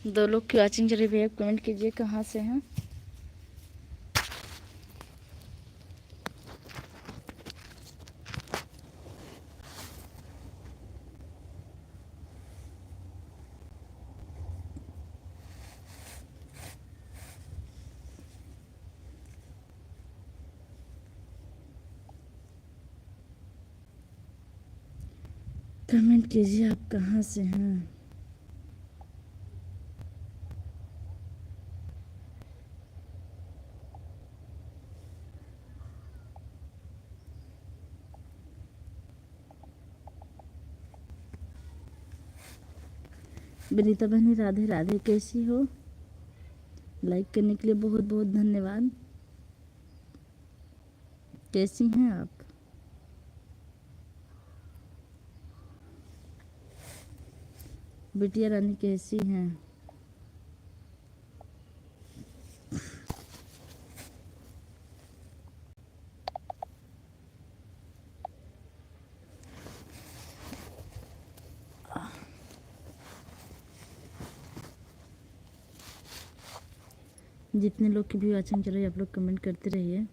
दो लोग की वॉचिंग चल रही है, कमेंट कीजिए कहाँ से हैं। कमेंट कीजिए आप कहाँ से हैं। विनीता बहनी राधे राधे, कैसी हो? लाइक करने के लिए बहुत बहुत धन्यवाद। कैसी हैं आप? बिटिया रानी कैसी हैं? जितने लोग की भी वॉचिंग चल रही है आप लोग कमेंट करते रहिए।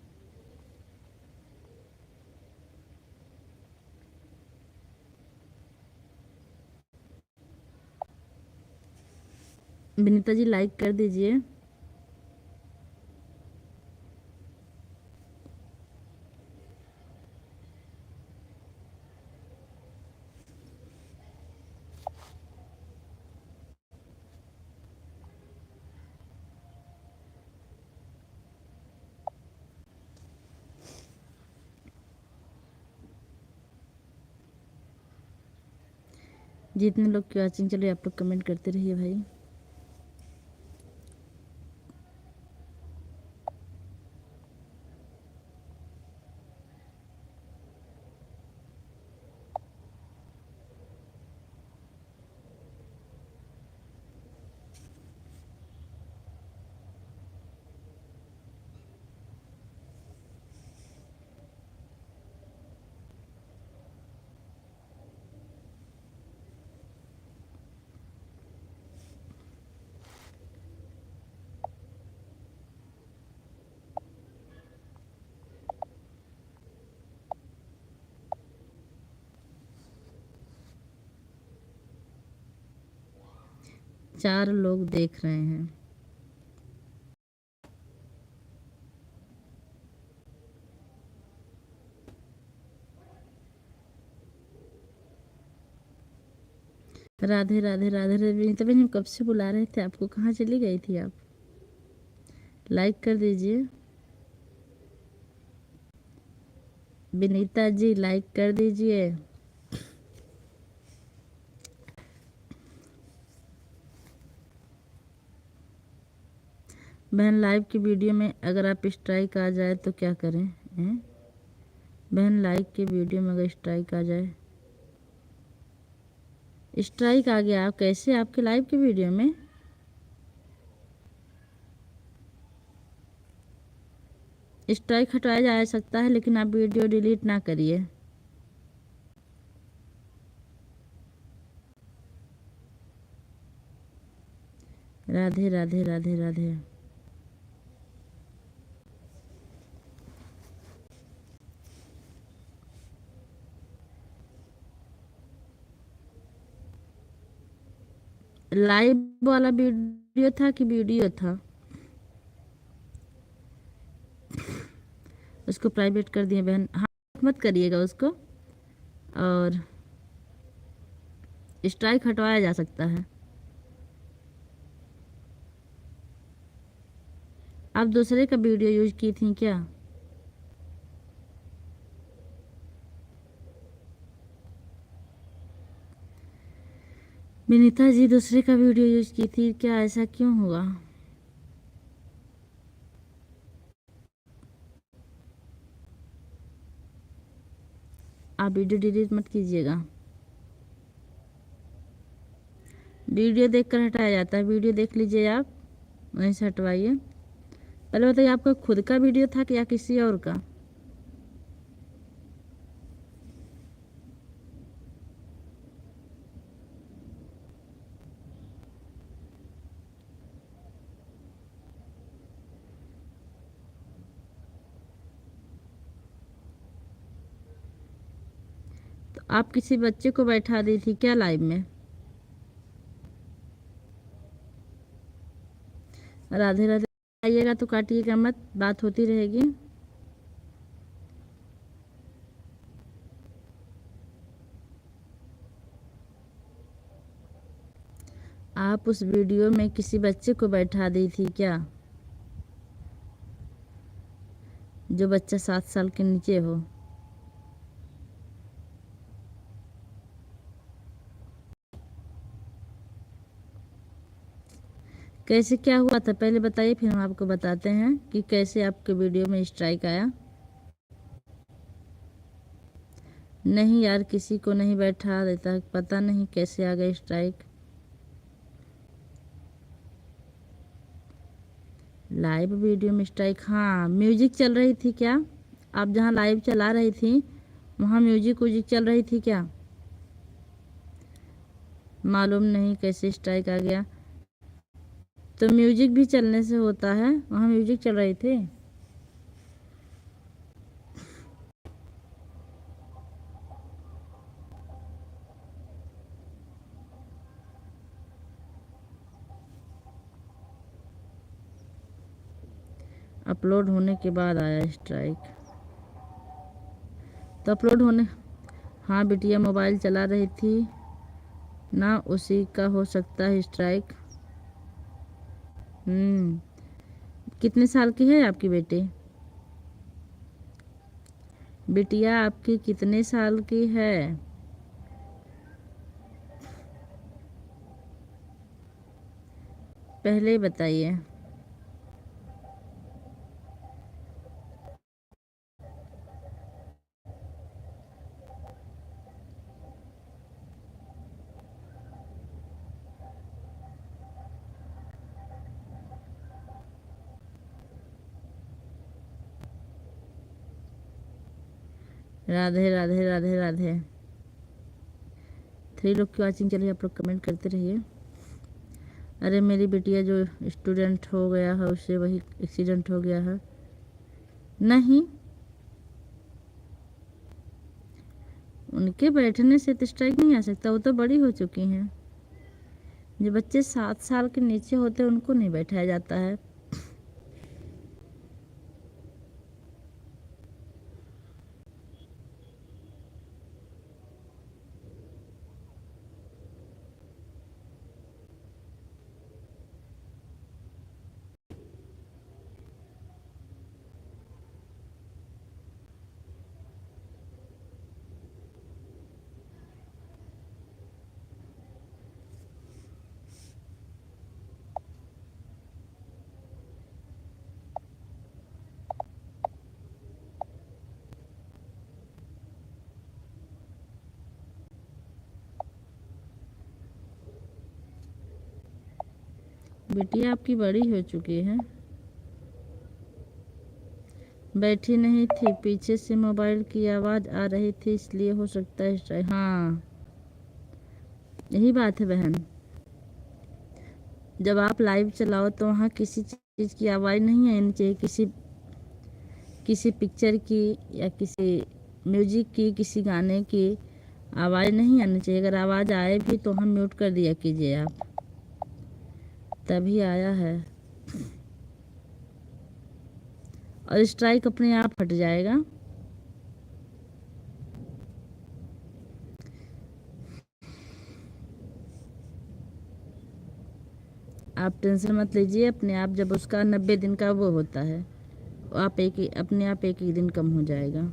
विनीता जी लाइक कर दीजिए। जितने लोग की वॉचिंग चल रही है आप लोग कमेंट करते रहिए भाई। चार लोग देख रहे हैं। राधे राधे राधे राधे। विनीता बहन हम कब से बुला रहे थे आपको, कहाँ चली गई थी आप? लाइक कर दीजिए। विनीता जी लाइक कर दीजिए। बहन लाइव की वीडियो में अगर आप स्ट्राइक आ जाए तो क्या करें हैं? बहन लाइव की वीडियो में अगर स्ट्राइक आ जाए, स्ट्राइक आ गया आप कैसे आपके लाइव की वीडियो में? स्ट्राइक हटाया जा सकता है लेकिन आप वीडियो डिलीट ना करिए। राधे राधे राधे राधे। लाइव वाला वीडियो था कि वीडियो था? उसको प्राइवेट कर दिए बहन, हाँ मत करिएगा उसको। और स्ट्राइक हटवाया जा सकता है। आप दूसरे का वीडियो यूज की थी क्या? विनीता जी दूसरे का वीडियो यूज की थी क्या, ऐसा क्यों हुआ? आप वीडियो डिलीट मत कीजिएगा। वीडियो देखकर हटाया जाता है, वीडियो देख लीजिए आप, वहीं से हटवाइए। पहले बताइए आपका खुद का वीडियो था कि या किसी और का? आप किसी बच्चे को बैठा दी थी क्या लाइव में? राधे राधे। आइएगा तो काटिएगा मत, बात होती रहेगी। आप उस वीडियो में किसी बच्चे को बैठा दी थी क्या, जो बच्चा 7 साल के नीचे हो? कैसे क्या हुआ था पहले बताइए, फिर हम आपको बताते हैं कि कैसे आपके वीडियो में स्ट्राइक आया। नहीं यार, किसी को नहीं बैठा देता, पता नहीं कैसे आ गया स्ट्राइक। लाइव वीडियो में स्ट्राइक, हाँ म्यूजिक चल रही थी क्या? आप जहाँ लाइव चला रही थी वहाँ म्यूजिक व्यूजिक चल रही थी क्या? मालूम नहीं कैसे स्ट्राइक आ गया। तो म्यूजिक भी चलने से होता है, वहाँ म्यूजिक चल रही थी। अपलोड होने के बाद आया स्ट्राइक। तो अपलोड होने, हाँ बिटिया मोबाइल चला रही थी ना, उसी का हो सकता है स्ट्राइक। कितने साल की है आपकी बेटी? बिटिया आपकी कितने साल की है? पहले बताइए। राधे राधे राधे राधे। 3 लोग की वॉचिंग चलिए, आप लोग कमेंट करते रहिए। अरे मेरी बिटिया जो स्टूडेंट हो गया है उससे वही एक्सीडेंट हो गया है। नहीं, उनके बैठने से तो स्ट्राइक नहीं आ सकता, वो तो बड़ी हो चुकी हैं। जो बच्चे 7 साल के नीचे होते हैं उनको नहीं बैठाया जाता है। बिटिया आपकी बड़ी हो चुकी है। बैठी नहीं थी, पीछे से मोबाइल की आवाज़ आ रही थी, इसलिए हो सकता है स्ट्राइक। हाँ यही बात है बहन, जब आप लाइव चलाओ तो वहाँ किसी चीज़ की आवाज़ नहीं आनी चाहिए, किसी किसी पिक्चर की या किसी म्यूजिक की, किसी गाने की आवाज़ नहीं आनी चाहिए। अगर आवाज़ आए भी तो हम म्यूट कर दिया कीजिए आप, तभी आया है। और स्ट्राइक अपने आप हट जाएगा। आप टेंशन मत लीजिए, अपने आप जब उसका 90 दिन का वो होता है, आप अपने आप एक ही दिन कम हो जाएगा।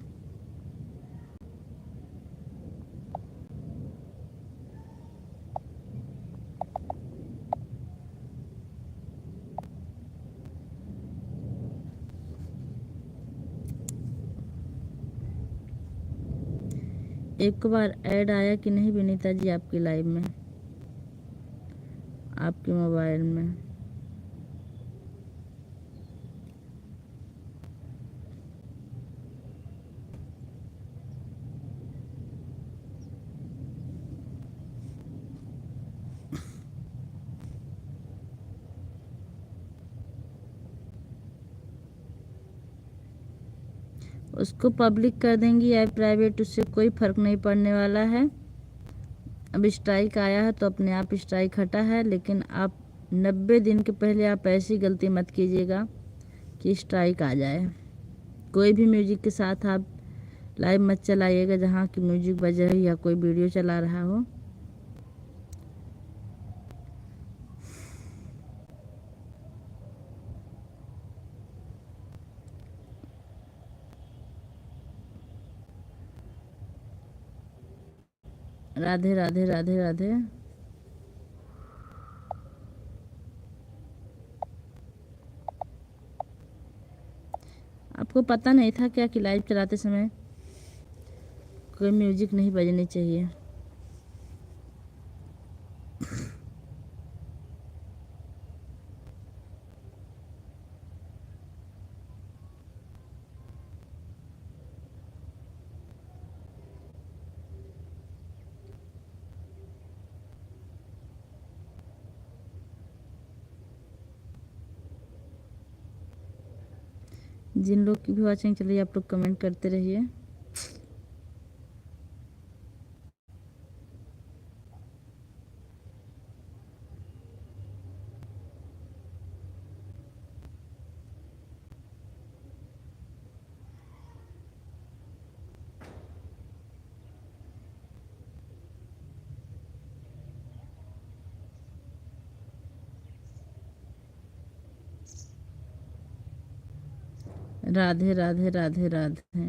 एक बार ऐड आया कि नहीं विनीता जी आपकी लाइव में, आपके मोबाइल में? उसको पब्लिक कर देंगी या प्राइवेट, उससे कोई फ़र्क नहीं पड़ने वाला है। अब स्ट्राइक आया है तो अपने आप स्ट्राइक हटा है, लेकिन आप 90 दिन के पहले आप ऐसी गलती मत कीजिएगा कि स्ट्राइक आ जाए। कोई भी म्यूजिक के साथ आप लाइव मत चलाइएगा जहाँ की म्यूजिक बज रही या कोई वीडियो चला रहा हो। राधे राधे राधे राधे। आपको पता नहीं था क्या कि लाइव चलाते समय कोई म्यूजिक नहीं बजनी चाहिए? जिन लोग की भी वॉचिंग चल रही है आप लोग कमेंट करते रहिए। राधे राधे राधे राधे।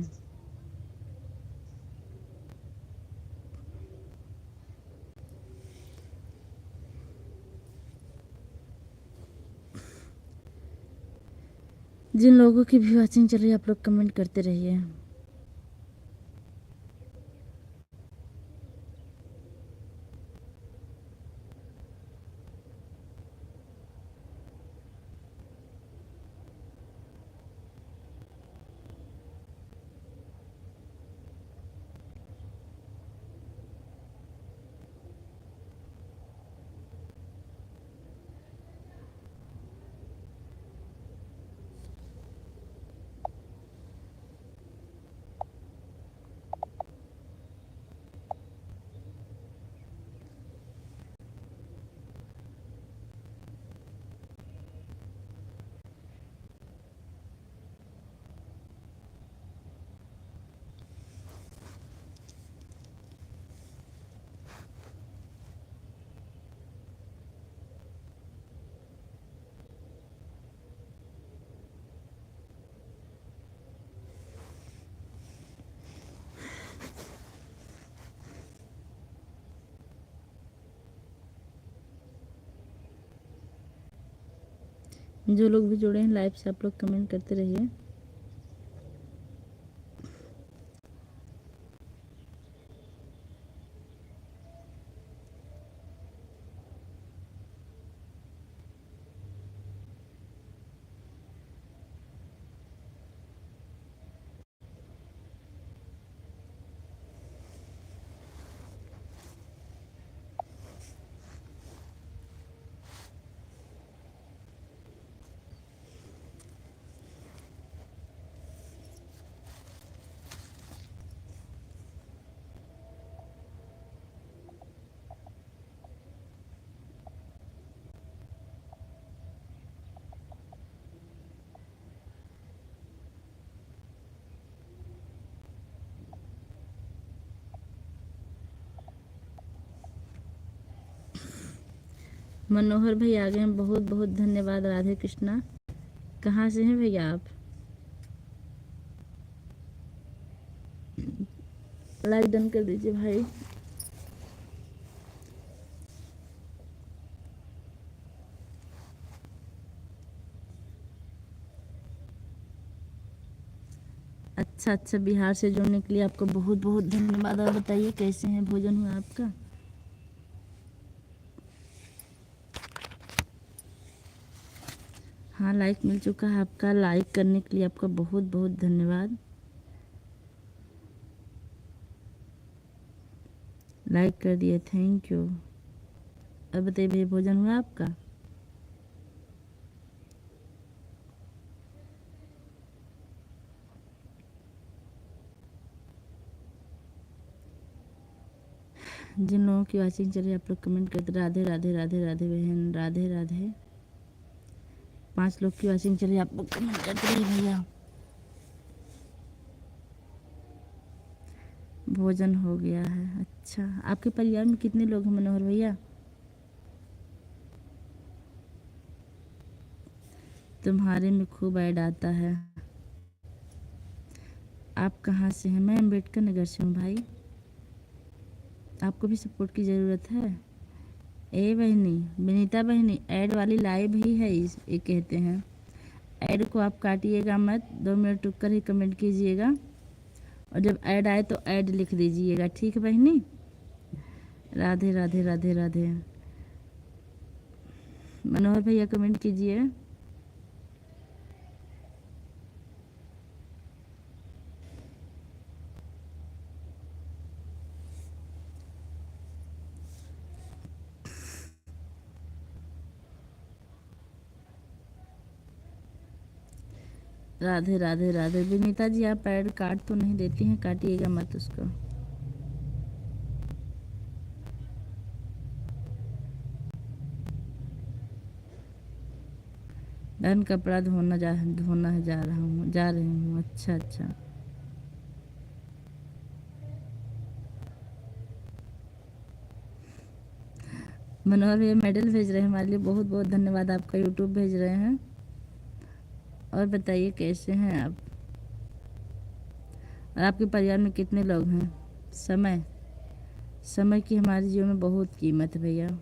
जिन लोगों की भी वॉचिंग चल रही है आप लोग कमेंट करते रहिए। जो लोग भी जुड़े हैं लाइव से आप लोग कमेंट करते रहिए। मनोहर भाई आ गए हैं, बहुत बहुत धन्यवाद। राधे कृष्णा। कहाँ से हैं भैया आप? लाइक डन कर दीजिए भाई। अच्छा अच्छा, बिहार से जुड़ने के लिए आपको बहुत बहुत धन्यवाद। और बताइए कैसे हैं, भोजन हुआ आपका? हाँ, लाइक मिल चुका है आपका। लाइक करने के लिए आपका बहुत बहुत धन्यवाद। लाइक कर दिए, थैंक यू। अब बताइए भैया भोजन हुआ आपका? जिन लोगों की वॉचिंग चल रही है आप लोग कमेंट करते राधे राधे राधे राधे बहन राधे राधे। 5 लोग की वॉचिंग चल रही है आप लोग कमेंट करते रहिए भैया। भोजन हो गया है। अच्छा, आपके परिवार में कितने लोग हैं मनोहर भैया? तुम्हारे में खूब ऐड आता है। आप कहाँ से हैं? मैं अम्बेडकर नगर से हूँ भाई। आपको भी सपोर्ट की ज़रूरत है। ए बहनी, विनीता बहनी, ऐड वाली लाइव ही है ये कहते हैं। ऐड को आप काटिएगा मत, 2 मिनट रुक कर ही कमेंट कीजिएगा और जब ऐड आए तो ऐड लिख दीजिएगा, ठीक है बहनी? राधे राधे राधे राधे। मनोहर भैया कमेंट कीजिए। राधे राधे राधे। विनीता जी आप ऐड काट तो नहीं देती हैं, काटिएगा मत उसको। बहन कपड़ा धोना जा रही हूँ। अच्छा अच्छा। मनोहर भैया मेडल भेज रहे हैं हमारे लिए, बहुत बहुत धन्यवाद आपका। यूट्यूब भेज रहे हैं। और बताइए कैसे हैं आप और आपके परिवार में कितने लोग हैं? समय समय की हमारे जीवन में बहुत कीमत है भैया।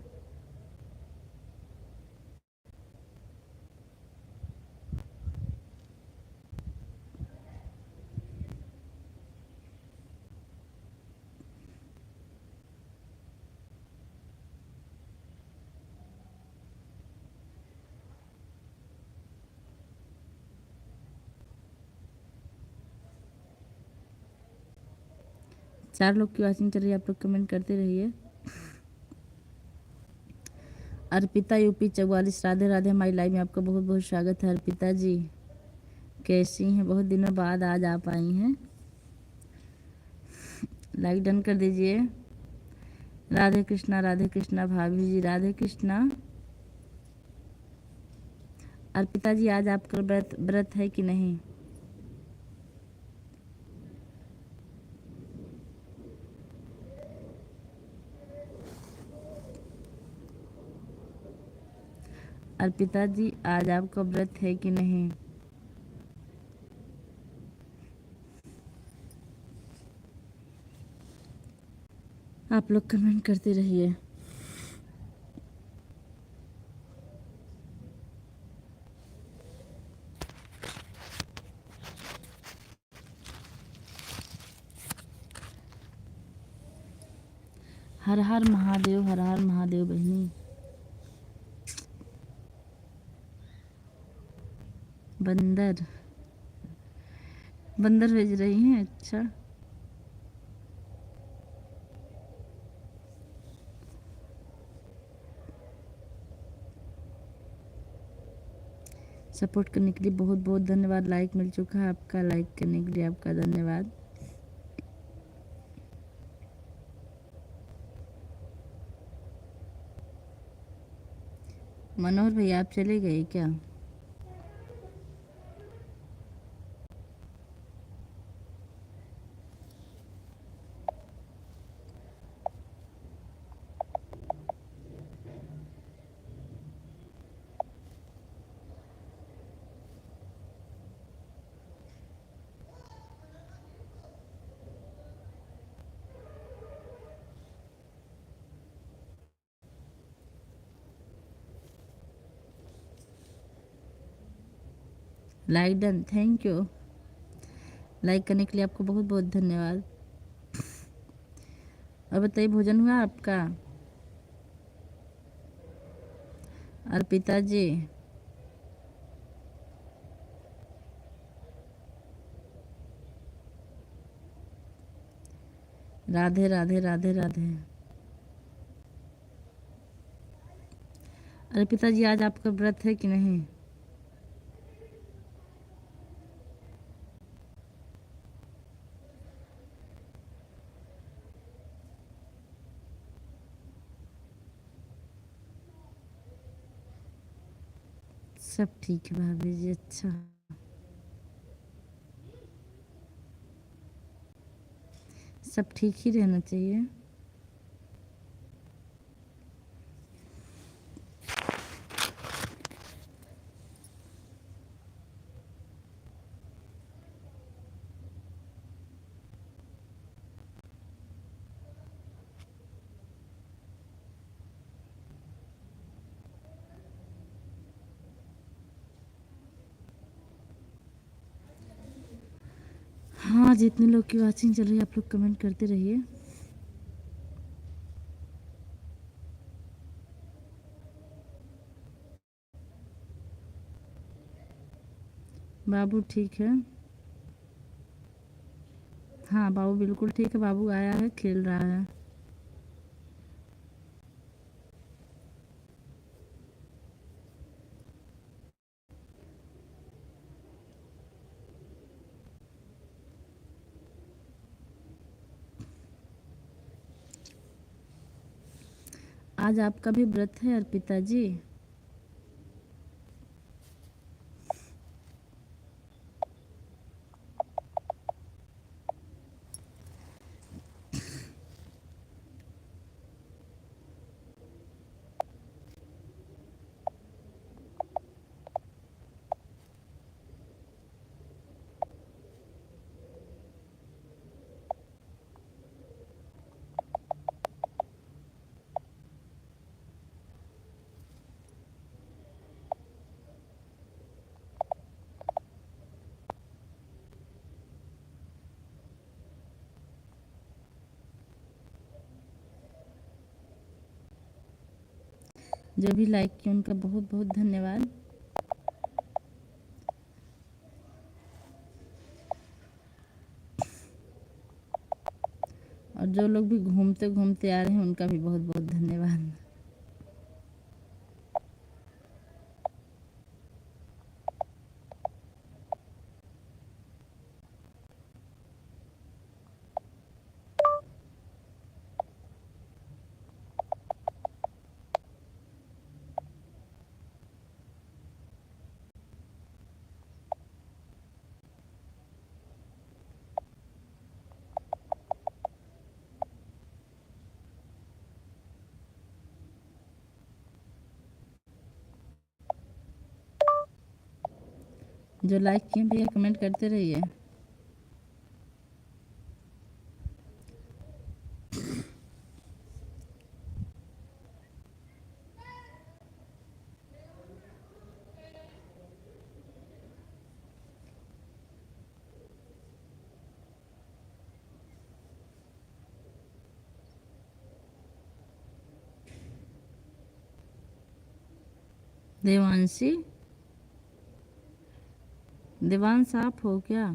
चार लोग की वॉचिंग चल रही है, आप लोग कमेंट करते रहिए। अर्पिता यूपी 44, राधे राधे। हमारी लाइव में आपका बहुत बहुत स्वागत है अर्पिता जी। कैसी हैं? बहुत दिनों बाद आज आप आई हैं। लाइक डन कर दीजिए। राधे कृष्णा भाभी जी, राधे कृष्णा। अर्पिता जी आज आपका व्रत है कि नहीं? अर्पिता जी आज आपका व्रत है कि नहीं? आप लोग कमेंट करते रहिए। हर हर महादेव, हर हर महादेव बहनी। बंदर बंदर भेज रही हैं। अच्छा, सपोर्ट करने के लिए बहुत बहुत धन्यवाद। लाइक मिल चुका है आपका, लाइक करने के लिए आपका धन्यवाद। मनोहर भैया आप चले गए क्या? Like done, thank you. Like करने के लिए आपको बहुत बहुत धन्यवाद। और बताइए भोजन हुआ आपका? अर्पिता जी राधे राधे राधे राधे। अर्पिता जी आज आपका व्रत है कि नहीं? सब ठीक है भाभी जी। अच्छा, सब ठीक ही रहना चाहिए। हाँ, जितने लोग की वॉचिंग चल रही है आप लोग कमेंट करते रहिए। बाबू ठीक है? हाँ, बाबू बिल्कुल ठीक है। बाबू आया है, खेल रहा है। आज आपका भी व्रत है अर्पिता जी? जो भी लाइक किए उनका बहुत बहुत धन्यवाद। और जो लोग भी घूमते घूमते आ रहे हैं उनका भी बहुत बहुत धन्यवाद। जो लाइक किए भैया कमेंट करते रहिए। देवांशी, देवांश आप हो क्या?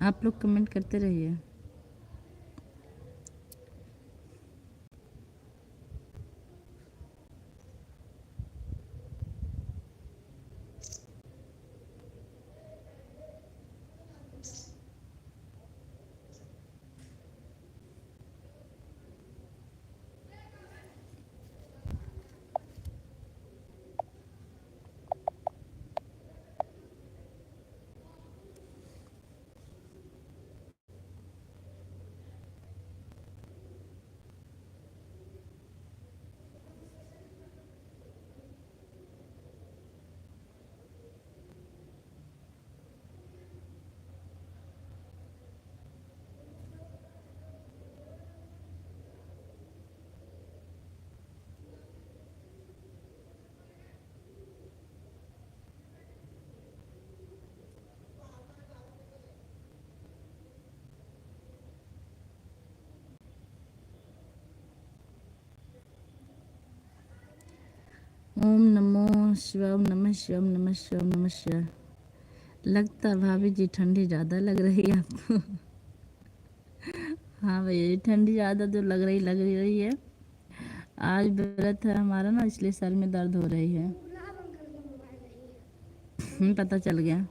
आप लोग कमेंट करते रहिए। ओम नमो ओम शिवाय, ओम नमः शिवाय, ओम नमः शिवाय, ओम नमः शिवाय। लगता भाभी जी ठंडी ज़्यादा लग रही है आपको। हाँ भैया जी, ठंडी ज़्यादा तो लग रही है। आज व्रत है हमारा ना, इसलिए सर में दर्द हो रही है। पता चल गया।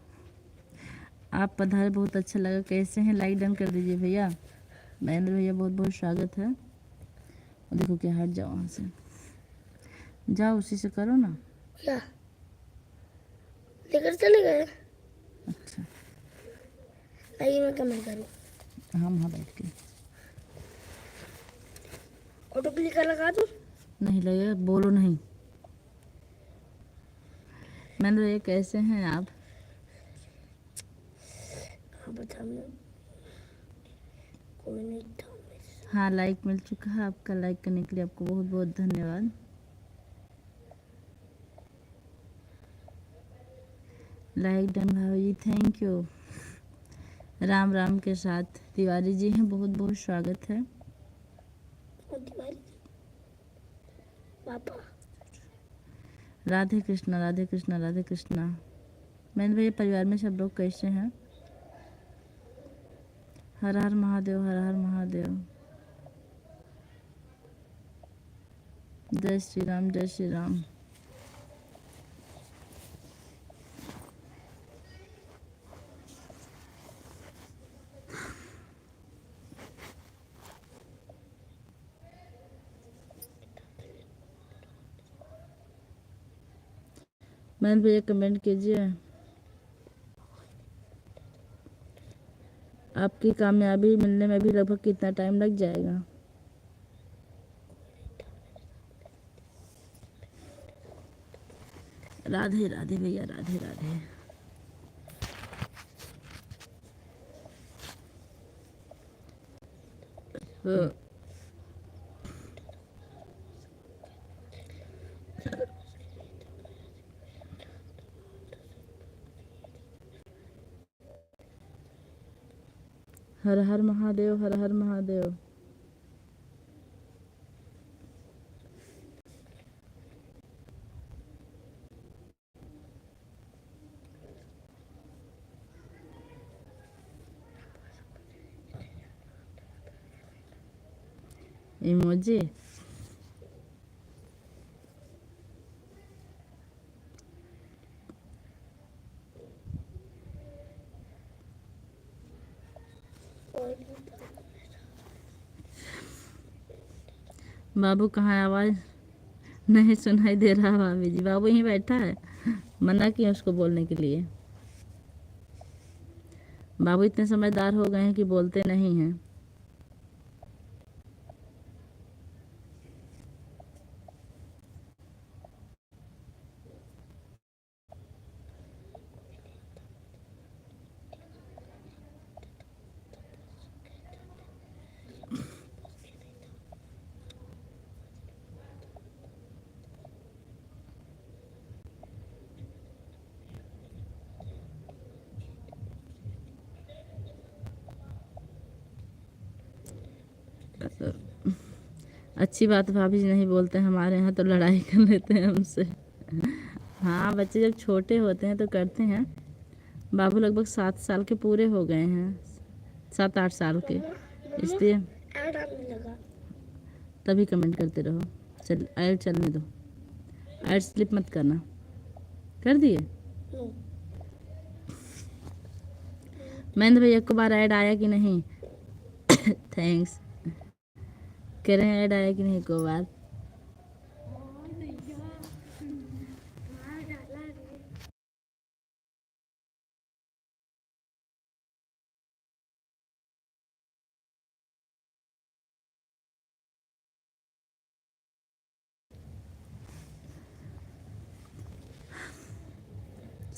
आप पधारे, बहुत अच्छा लगा। कैसे हैं? लाइक डन कर दीजिए भैया। महेंद्र भैया बहुत बहुत स्वागत है। और देखो क्या, हट जाओ वहाँ से, जाओ उसी से करो ना। क्या लेकर चले गए? अच्छा, आइए मैं कमेंट करूँ। हम वहाँ बैठ के ऑटो क्लिक का लगा दूँ? नहीं लगेगा, बोलो नहीं। महेंद्र भैया कैसे हैं आप? हाँ बता, मैं कोई नहीं था मेरे साथ। हाँ, लाइक मिल चुका है। आपका लाइक करने के लिए आपको बहुत बहुत धन्यवाद। लाइक डन भाभी जी, थैंक यू। राम राम के साथ तिवारी जी हैं, बहुत बहुत स्वागत है। और तिवारी पापा, राधे कृष्णा, राधे कृष्णा, राधे कृष्णा। मैंने भैया परिवार में सब लोग कैसे हैं? हर हर महादेव, हर हर महादेव। जय श्री राम, जय श्री राम। मैंने भैया कमेंट कीजिए। आपकी कामयाबी मिलने में भी लगभग कितना टाइम लग जाएगा? राधे राधे भैया, राधे राधे। हाँ। हर हर महादेव, हर हर महादेव। इमोजी। बाबू कहाँ है? आवाज़ नहीं सुनाई दे रहा भाभी जी। बाबू यहीं बैठा है, मना किया उसको बोलने के लिए। बाबू इतने समझदार हो गए हैं कि बोलते नहीं हैं। अच्छी बात, भाभी जी नहीं बोलते, हमारे यहाँ तो लड़ाई कर लेते हैं हमसे। हाँ, बच्चे जब छोटे होते हैं तो करते हैं। बाबू लगभग 7 साल के पूरे हो गए हैं, 7-8 साल के, इसलिए ऐड आने लगा। तभी कमेंट करते रहो। ऐड चलने दो, ऐड स्लिप मत करना। कर दिए? नो, महेंद्र भैया को बार ऐड आया कि नहीं? थैंक्स। कह रहे हैं ऐड आया कि नहीं को बार?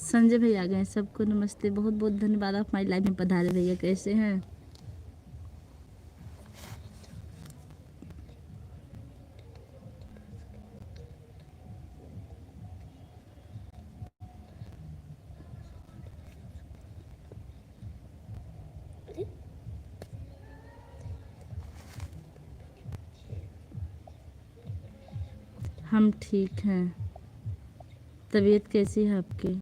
संजय भैया आ गए। सबको नमस्ते, बहुत बहुत धन्यवाद, आप हमारी लाइफ में पधारे। भैया कैसे हैं? हम ठीक हैं। तबीयत कैसी है आपकी?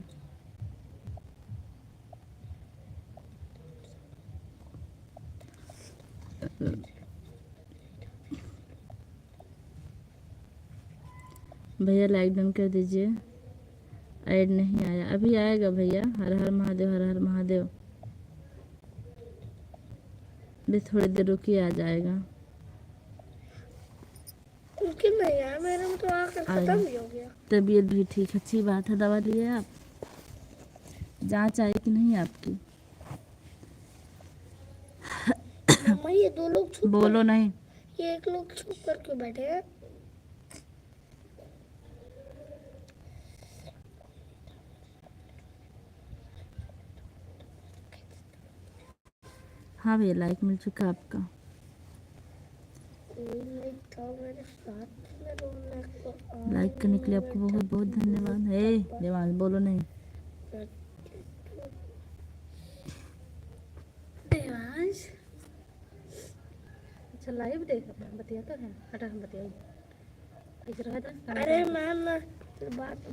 भैया लाइक डन कर दीजिए। ऐड नहीं आया, अभी आएगा भैया। हर हर महादेव, हर हर महादेव। भी थोड़ी देर रुकिए, आ जाएगा। उनकी नहीं यार, मेरे में तो आकर खत्म ही हो गया। तबीयत भी ठीक, अच्छी बात है। दवा लिए आप? जांच आई कि नहीं आपकी? मम्मा ये दो लोग चुप बोलो नहीं। ये एक लोग चुप करके बैठे हैं। हाँ भैया, लाइक मिल चुका आपका। कोई नहीं था मेरे साथ में रोने को। लाइक करने के लिए आपको बहुत बहुत धन्यवाद। हे देवांश, बोलो नहीं। देवांश, अच्छा लाइव देख रहा है, बतिया तो है। हटा, हम बतियाई इस रहा था। अरे मैम बात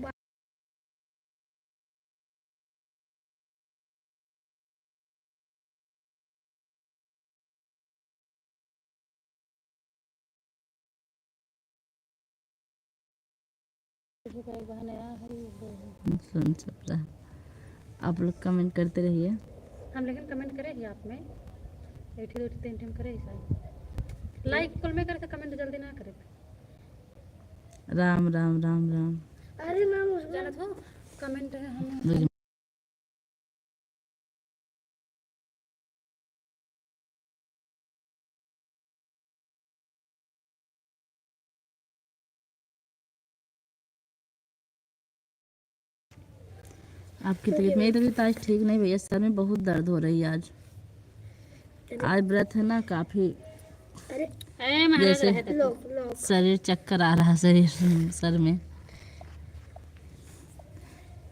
बहन आया हरी सुन सब रहा। आप लोग कमेंट करते रहिए। हम लेकिन कमेंट करेंगे आप में एक दो तीन टाइम करे शायद। लाइक कुल में करके कमेंट जल्दी ना करे। राम राम राम राम। अरे मैम उसमें जानत हो कमेंट है हम रुक- आपकी तबीयत, मेरी तबीयत आज ठीक नहीं भैया। सर में बहुत दर्द हो रही है आज। आज व्रत है ना काफी। अरे ए महाराज जैसे रहे थे। लोग शरीर चक्कर आ रहा है, शरीर सर में।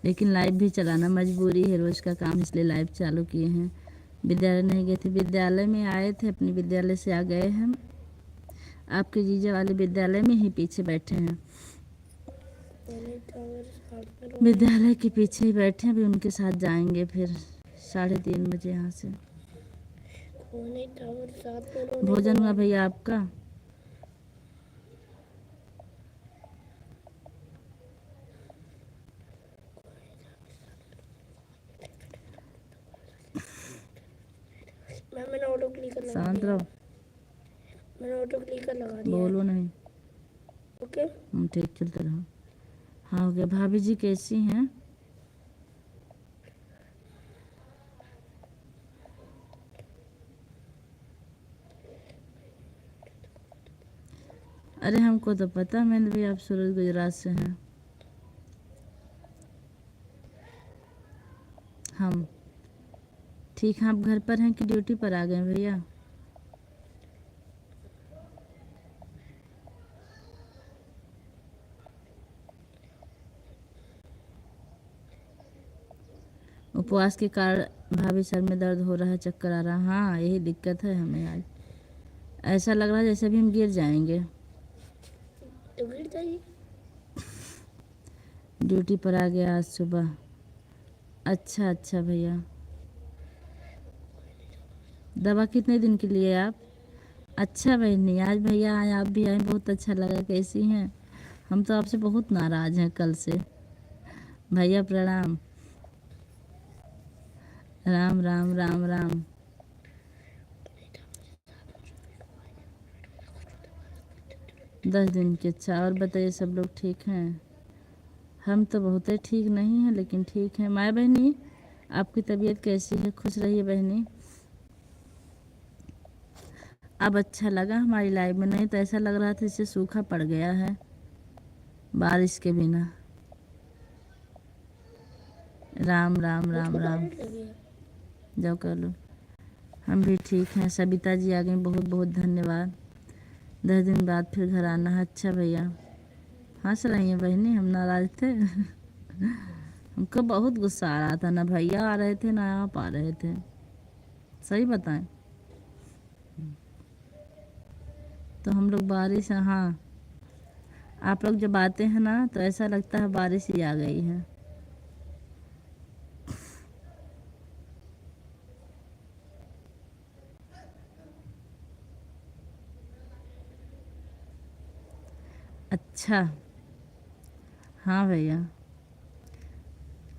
लेकिन लाइव भी चलाना मजबूरी है, रोज का काम, इसलिए लाइव चालू किए हैं। विद्यालय नहीं गए थे, विद्यालय में आए थे, अपने विद्यालय से आ गए हम। आपके जीजा वाले विद्यालय में ही पीछे बैठे हैं, नहीं था मेरे साथ में विद्यालय के पीछे ही बैठे हैं। अभी उनके साथ जाएंगे फिर 3:30 बजे यहाँ से। नहीं था मेरे साथ में रोने भोजन हुआ भैया आपका? मैंने ऑटो क्लिकर लगा शांत दिया। रहो, मैंने ऑटो क्लिकर लगा दिया। बोलो नहीं। ओके ठीक, चलते रहो। हाँ हो गया। भाभी जी कैसी हैं? अरे हमको तो पता, मैंने भी आप सूरत गुजरात से हैं। हम ठीक हैं। आप घर पर हैं कि ड्यूटी पर आ गए भैया? उपवास के कारण भाभी सर में दर्द हो रहा है, चक्कर आ रहा है। हाँ यही दिक्कत है हमें आज। ऐसा लग रहा है जैसे भी हम गिर जाएंगे। तो गिर जाइए। ड्यूटी पर आ गया आज सुबह। अच्छा अच्छा भैया। दवा कितने दिन के लिए आप? अच्छा बहनी, आज भैया आए, आप भी आए, बहुत अच्छा लगा। कैसी हैं? हम तो आपसे बहुत नाराज हैं कल से। भैया प्रणाम। राम राम राम राम। दस दिन के। अच्छा, और बताइए सब लोग ठीक हैं? हम तो बहुत ही ठीक नहीं हैं, लेकिन ठीक हैं। माय बहनी, आपकी तबीयत कैसी है? खुश रहिए बहनी। अब अच्छा लगा हमारी लाइफ में, नहीं तो ऐसा लग रहा था जैसे सूखा पड़ गया है बारिश के बिना। राम राम राम मुझको राम। डायरेक्ट लगी है। जाओ कर लो। हम भी ठीक हैं। सबिता जी आ गई, बहुत बहुत धन्यवाद। 10 दिन बाद फिर घर आना है। अच्छा भैया। हंस रही हैं बहनी, हम नाराज थे। हमको बहुत गुस्सा आ रहा था, ना भैया आ रहे थे ना आप आ रहे थे। सही बताएं तो हम लोग बारिश, हाँ आप लोग जब आते हैं ना तो ऐसा लगता है बारिश ही आ गई है। अच्छा। हाँ भैया,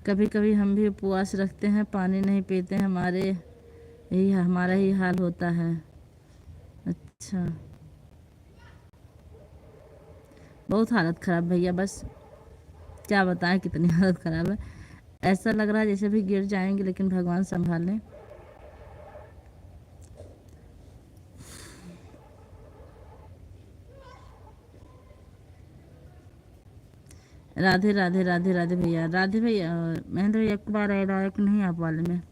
कभी कभी हम भी उपवास रखते हैं, पानी नहीं पीते हैं, हमारा ही हाल होता है। अच्छा। बहुत हालत ख़राब भैया, बस क्या बताएं कितनी हालत ख़राब है। ऐसा लग रहा है जैसे भी गिर जाएंगे, लेकिन भगवान संभाल लें। राधे राधे राधे राधे भैया, राधे भैया, महेंद्र भैया एक बार ऐड आया कि नहीं आप वाले में?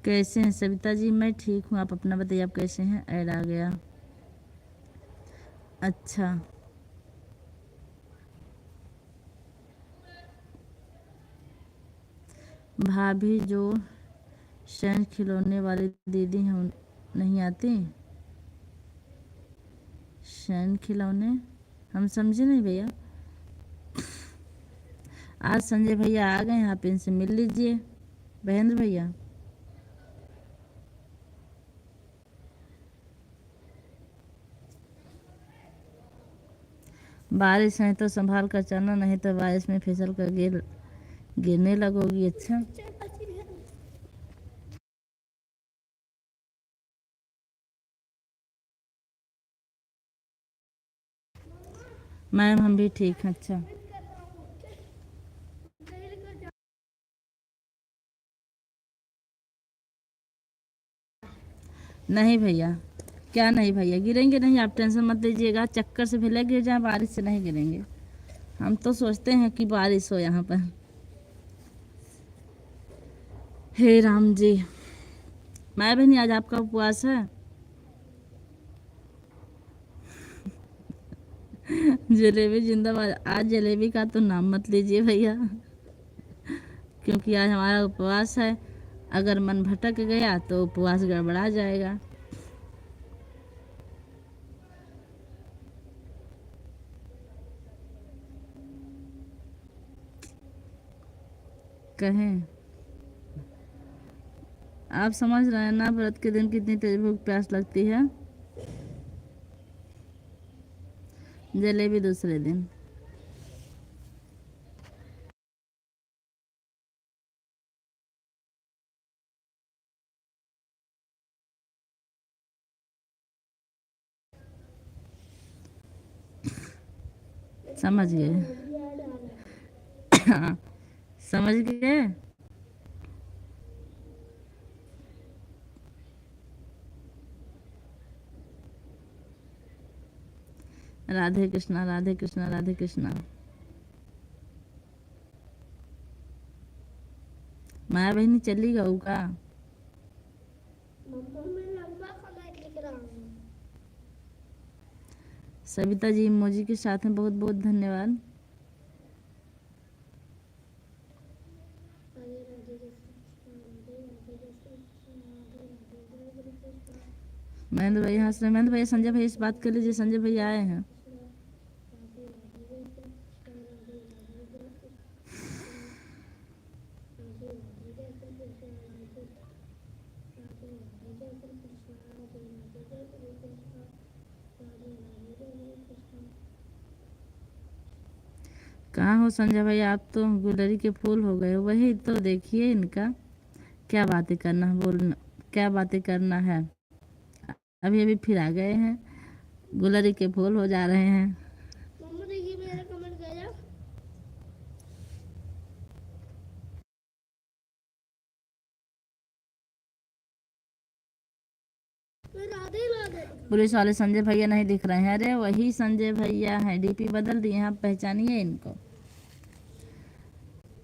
कैसे हैं सविता जी? मैं ठीक हूँ, आप अपना बताइए, आप कैसे हैं? ऐड आ गया। अच्छा। भाभी जो शहर खिलौने वाली दीदी हैं नहीं आती? शहर खिलौने हम समझे नहीं भैया। आज संजय भैया आ गए हैं, आप इनसे मिल लीजिए। महेंद्र भैया, बारिश है तो संभाल कर चलना, नहीं तो बारिश में फिसल कर गिरने लगोगी। अच्छा। मैम हम भी ठीक हैं। अच्छा। नहीं भैया, क्या नहीं भैया, गिरेंगे नहीं, आप टेंशन मत लीजिएगा। चक्कर से भले गिर जाए, बारिश से नहीं गिरेंगे। हम तो सोचते हैं कि बारिश हो यहाँ पर। हे राम जी। मैं भी नहीं, आज आपका उपवास है? जलेबी जिंदाबाद। आज जलेबी का तो नाम मत लीजिए भैया, क्योंकि आज हमारा उपवास है। अगर मन भटक गया तो उपवास गड़बड़ा जाएगा। कहें, आप समझ रहे हैं ना व्रत के दिन कितनी तेज भूख प्यास लगती है। जलेबी दूसरे दिन। समझ गए। हाँ, समझ गए। राधे कृष्णा राधे कृष्णा राधे कृष्णा। माया बहनी चली गऊ का? मम्मा मैं लंबा कमेंट लिख रहा हूँ। सविता जी इमोजी के साथ में बहुत बहुत धन्यवाद। महेंद्र भैया हंस रहे। महेंद्र भैया संजय भैया से बात कर लीजिए, संजय भैया आए हैं। कहाँ हो संजय भैया? आप तो गुलरी के फूल हो गए। वही तो देखिए इनका, क्या बातें करना है, बोलना क्या बातें करना है। अभी अभी फिर आ गए हैं, गुलरी के फूल हो जा रहे हैं। मम्मा देखिए मेरा कमेंट गया। मैं राधे राधे। पुलिस वाले संजय भैया नहीं दिख रहे हैं। अरे वही संजय भैया हैं, डीपी बदल दिए हैं, आप पहचानिए इनको।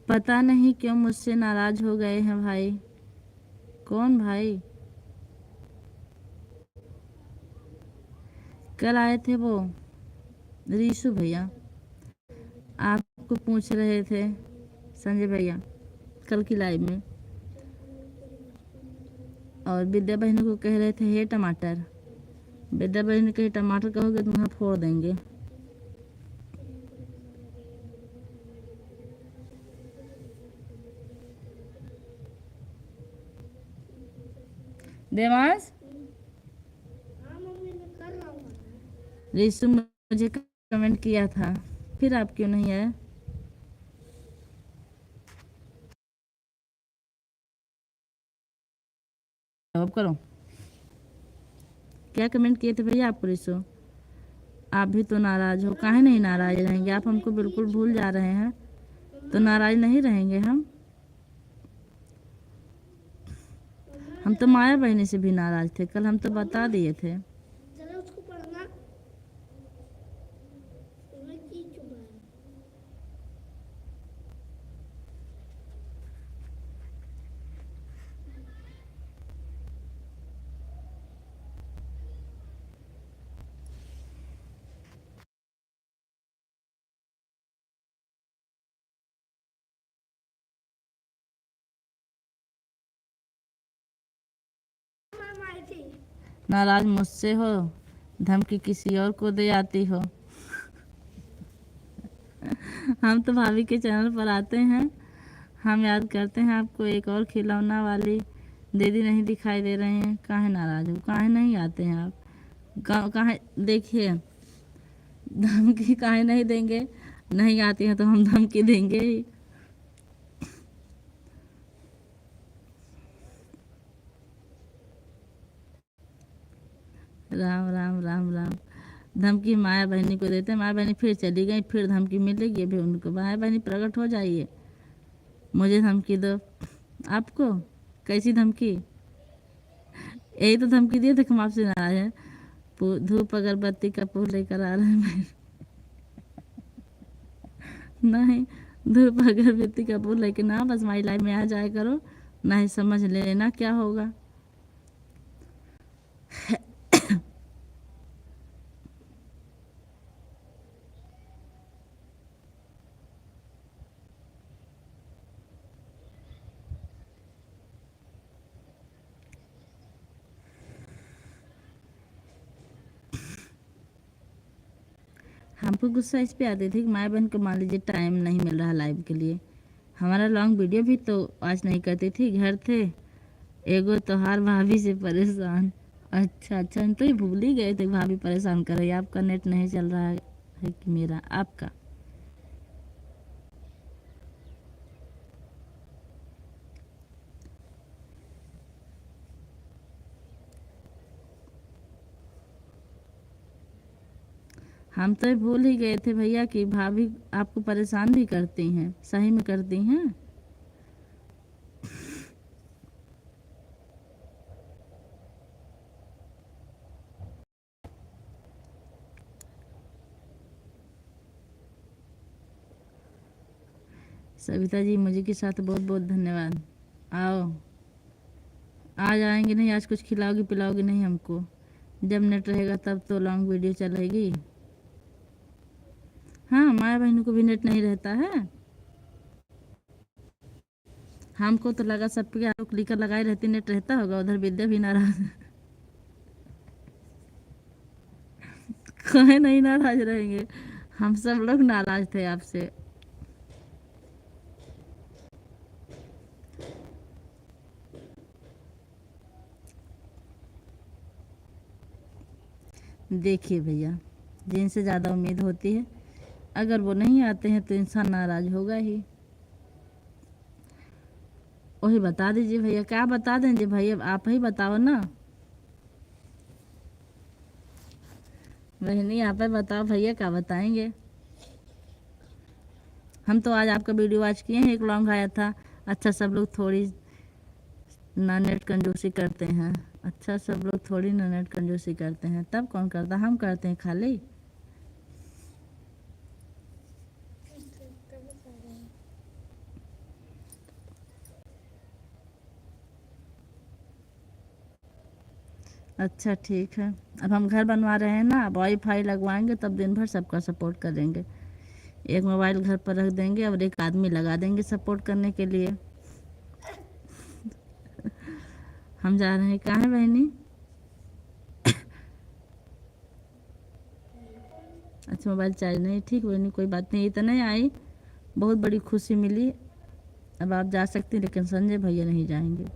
पता नहीं क्यों मुझसे नाराज हो गए हैं भाई। कौन भाई? कल आए थे वो रीशु भैया, आपको पूछ रहे थे संजय भैया कल की लाइव में, और विद्या बहन को कह रहे थे हे टमाटर। विद्या बहन ने कहे टमाटर कहोगे तो मुँह फोड़ देंगे। देवांश, हाँ मम्मी मैं कर रहा हूँ। रिसु मुझे कमेंट किया था, फिर आप क्यों नहीं आए? जवाब करो, क्या कमेंट किए थे भैया आपको रिसु? आप भी तो नाराज हो, काहे नहीं नाराज रहेंगे? आप हमको बिल्कुल भूल जा रहे हैं, तो नाराज नहीं रहेंगे हम तो माया बहनी से भी नाराज थे, कल हम तो बता दिए थे। जरा उसको पढ़ना। मैं की चुप है। मैम आई थी। नाराज मुझसे हो, धमकी किसी और को दे आती हो। हम तो भाभी के चैनल पर आते हैं, हम याद करते हैं आपको, एक और खिलौना वाली दीदी नहीं दिखाई दे रहे हैं, काहे नाराज हो, काहे नहीं आते हैं आप? काहे, देखिए धमकी काहे नहीं देंगे? नहीं आती हैं तो हम धमकी देंगे ही। राम राम राम राम। धमकी माया बहनी को देते हैं, माया बहनी फिर चली गई, फिर धमकी मिलेगी अभी उनको। माया बहनी प्रकट हो जाइए, मुझे धमकी दो। आपको कैसी धमकी? यही तो धमकी दिए थे कि हम आपसे नाराज हैं। धूप अगरबत्ती का फूल लेकर आ रहे हैं। नहीं, धूप अगरबत्ती का फूल लेकर ना बस हमारी लाइफ में आ जाया करो, नहीं समझ लेना क्या होगा। हमको गुस्सा इस पे आती थी कि माया बहन को मान लीजिए टाइम नहीं मिल रहा लाइव के लिए, हमारा लॉन्ग वीडियो भी तो आज नहीं करती थी, घर थे, एगो तोहार भाभी से परेशान। अच्छा अच्छा, हम तो ये भूल ही गए थे भाभी परेशान कर रही है। आपका नेट नहीं चल रहा है कि मेरा? आपका हम तो ये भूल ही गए थे भैया कि भाभी आपको परेशान भी करती हैं, सही में करती हैं। सविता जी मुझे के साथ बहुत बहुत धन्यवाद। आओ, आज आएंगे नहीं? आज कुछ खिलाओगी पिलाओगी नहीं हमको? जब नेट रहेगा तब तो लॉन्ग वीडियो चलेगी। हाँ, माया बहनों को भी नेट नहीं रहता है। हमको तो लगा सबके आरोप क्लिकर लगाए रहती, नेट रहता होगा। उधर विद्या भी नाराज। कहे नहीं नाराज रहेंगे, हम सब लोग नाराज थे आपसे। देखिए भैया, जिनसे ज़्यादा उम्मीद होती है, अगर वो नहीं आते हैं तो इंसान नाराज होगा ही। वही बता दीजिए भैया, क्या बता देंगे भैया, आप ही बताओ ना। बहनी आप ही बताओ भैया, क्या बताएंगे? हम तो आज आपका वीडियो वॉच किए हैं, एक लॉन्ग आया था। अच्छा, सब लोग थोड़ी ना नेट कंजूसी करते हैं। अच्छा, सब लोग थोड़ी ना नेट कंजूसी करते हैं, तब कौन करता? हम करते हैं खाली। अच्छा ठीक है, अब हम घर बनवा रहे हैं ना, वाईफाई लगवाएंगे तब दिन भर सबका सपोर्ट करेंगे। एक मोबाइल घर पर रख देंगे और एक आदमी लगा देंगे सपोर्ट करने के लिए। हम जा रहे हैं, कहाँ है बहनी? अच्छा, मोबाइल चार्ज नहीं, ठीक बहनी, कोई बात नहीं। इतना ही आई, बहुत बड़ी खुशी मिली। अब आप जा सकती, लेकिन संजय भैया नहीं जाएंगे।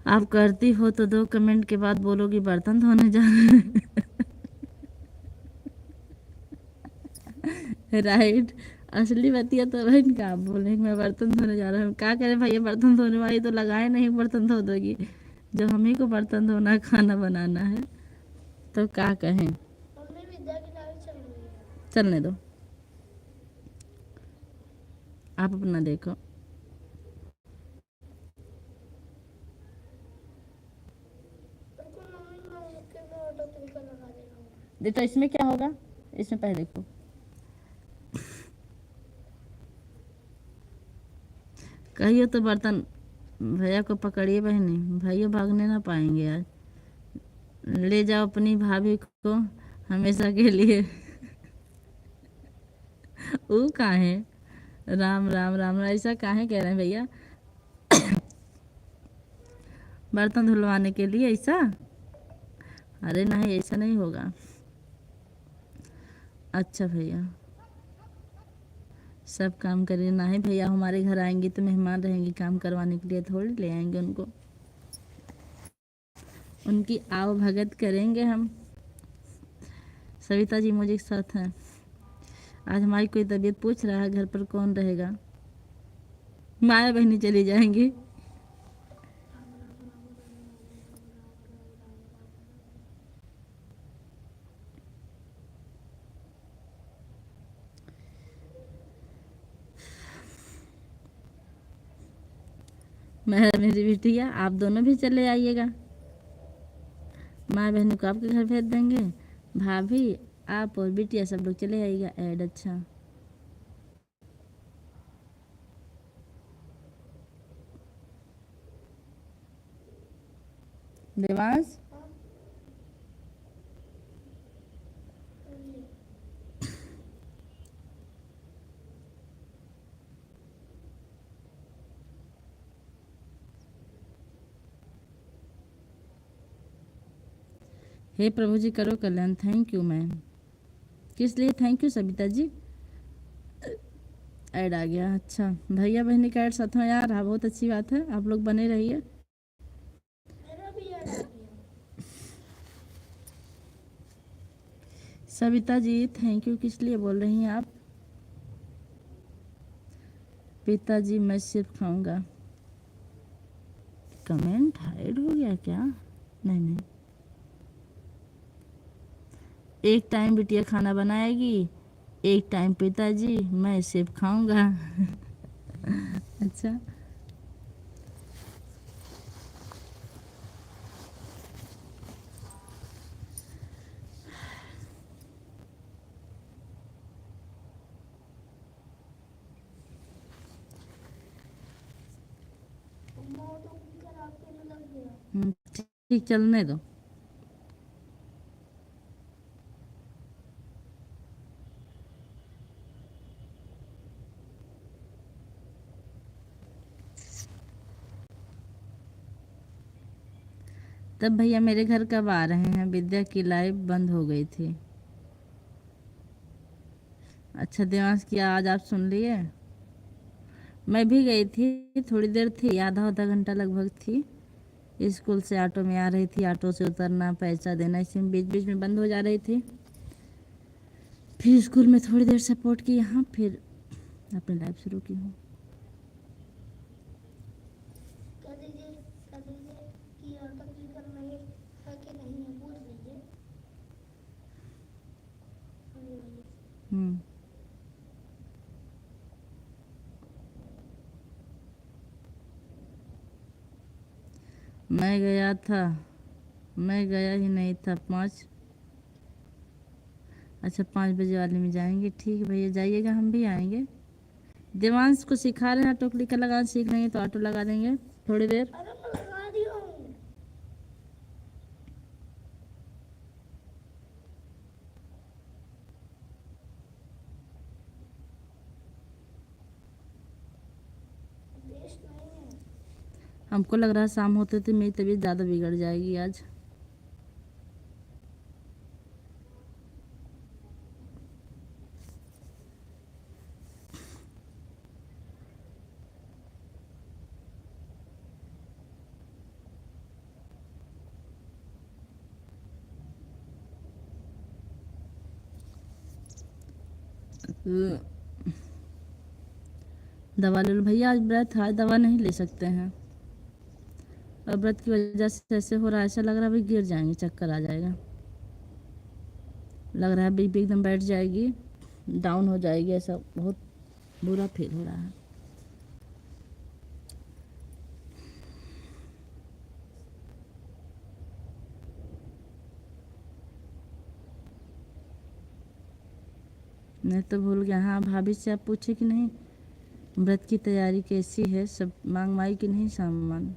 आप करती हो तो 2 कमेंट के बाद बोलोगी बर्तन धोने जा रहे हैं। राइट। असली बतिया तो बहन का आप बोले मैं बर्तन धोने जा रहा हूँ, क्या करें भैया, बर्तन धोने वाली तो लगाए नहीं बर्तन धो दोगी, जो हम ही को बर्तन धोना है, खाना बनाना है, तो क्या कहें। मम्मी विद्या की लाइव चल रही है। चलने दो, आप अपना देखो। बिल्कुल मम्मी, मैं उसके में ऑटो तरीका लगा दे रहा हूँ। देखो इसमें क्या होगा, इसमें पहले देखो, कहिए तो बर्तन भैया को पकड़िए बहनी, भैया भागने ना पाएंगे आज, ले जाओ अपनी भाभी को हमेशा के लिए। वो कहाँ है, राम राम राम राम, ऐसा काहे कह रहे हैं भैया, बर्तन धुलवाने के लिए ऐसा, अरे नहीं ऐसा नहीं होगा। अच्छा भैया सब काम करिए, ना है भैया हमारे घर आएंगे तो मेहमान रहेंगे, काम करवाने के लिए थोड़ी ले आएंगे उनको, उनकी आव भगत करेंगे हम। सविता जी मुझे साथ हैं, आज हमारी कोई तबीयत पूछ रहा है घर पर कौन रहेगा, माया बहनी चली जाएंगी। मैं मेरी बिटिया आप दोनों भी चले आइएगा, माँ बहनों को आपके घर भेज देंगे, भाभी आप और बिटिया सब लोग चले आइएगा ऐड। अच्छा देवांश, हे प्रभु जी करो कल्याण, थैंक यू मैम, किस लिए thank you Savita ji, ad आ गया। अच्छा भैया बहनी का ऐड साथ में यार, हाँ बहुत अच्छी बात है, आप लोग बने रहिए। मेरा भी ऐड आ गया। सविता जी थैंक यू किस लिए बोल रही हैं आप, पिताजी मैं सिर्फ खाऊंगा, कमेंट हाइड हो गया क्या, नहीं नहीं, एक टाइम बिटिया खाना बनाएगी, एक टाइम पिताजी, मैं सिर्फ खाऊंगा। अच्छा मम्मा ऑटो कर आपके में लग गया। ठीक चलने दो। तब भैया मेरे घर कब आ रहे हैं, विद्या की लाइव बंद हो गई थी। अच्छा देवांश की आज आप सुन लिए, मैं भी गई थी, थोड़ी देर थी, आधा घंटा लगभग थी, स्कूल से ऑटो में आ रही थी, ऑटो से उतरना पैसा देना इसी में बीच बीच में बंद हो जा रही थी, फिर स्कूल में थोड़ी देर सपोर्ट की, यहाँ फिर अपनी लाइफ शुरू की हूँ। कह दीजिए कि ऑटो क्लिकर में है कि नहीं है, पूछ लीजिए। हम्म मैं गया था, मैं गया ही नहीं था 5, अच्छा 5 बजे वाले में जाएंगे, ठीक है भैया जाइएगा, हम भी आएंगे। देवांश को सिखा रहे हैं ऑटो क्लिकर लगाना, सीख लेंगे तो ऑटो लगा देंगे थोड़ी देर। अरे मैं लगा दिया हूँ। देश नहीं है। हमको लग रहा है शाम होते तो मेरी तबीयत ज़्यादा बिगड़ जाएगी आज। दवा ले लो भैया, आज व्रत है, दवा नहीं ले सकते हैं। और व्रत की वजह से ऐसे हो रहा है, ऐसा लग रहा है भाई गिर जाएंगे, चक्कर आ जाएगा, लग रहा है बीपी एकदम बैठ जाएगी, डाउन हो जाएगी, ऐसा बहुत बुरा फील हो रहा है। मैं तो भूल गया। हाँ भाभी से आप पूछे कि नहीं व्रत की तैयारी कैसी है, सब मांग माई कि नहीं सामान।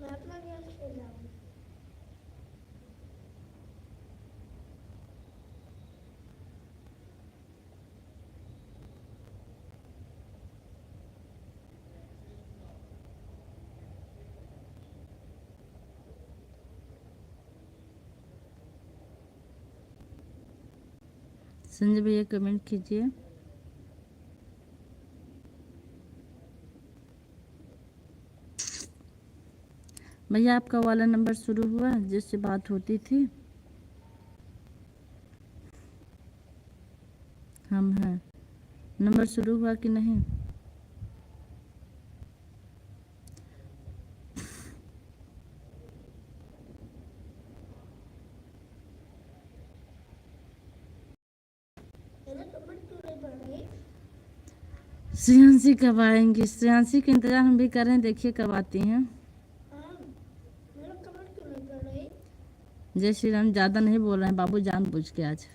मैं अपना गेम खेल रहा हूँ। संजय भैया कमेंट कीजिए। भैया आपका वाला नंबर शुरू हुआ जिससे बात होती थी? हम हैं, नंबर शुरू हुआ कि नहीं? मेरा कमेंट क्यों नहीं पढ़ रही? श्रेयांशी कब आएंगी? श्रेयांशी का इंतजार हम भी कर रहे हैं, देखिए कब आती हैं। हाँ, मेरा कमेंट क्यों नहीं पढ़ रही? जय श्री राम। ज़्यादा नहीं बोल रहे हैं बाबू, जानबूझ के आज।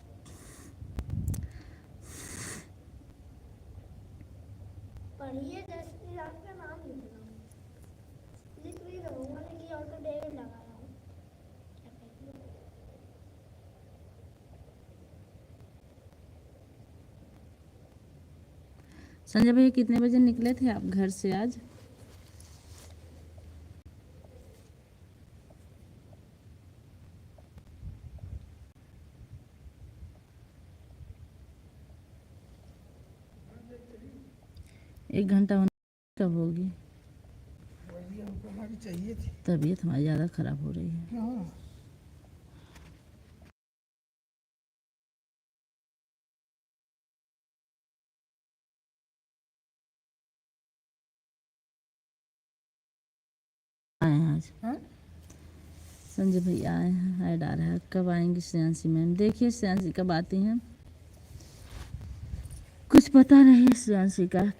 पढ़िए, जय श्री राम का नाम लिख रहा हूँ, लिख भी रहूँगा लेकिन ऑटो डेविड लगा रहा हूँ। क्या कहेंगे? संजय भैया कितने बजे निकले थे आप घर से आज? एक घंटा होने कब होगी? हमारी चाहिए थी। तबीयत हमारी ज़्यादा खराब हो रही है। हाँ। आए हैं आज हाँ? संजय भैया आए हैं, ऐड आ रहा है। कब आएंगी श्रेयांशी मैम? देखिए श्रेयांशी कब आती हैं, कुछ पता नहीं श्रेयांशी का।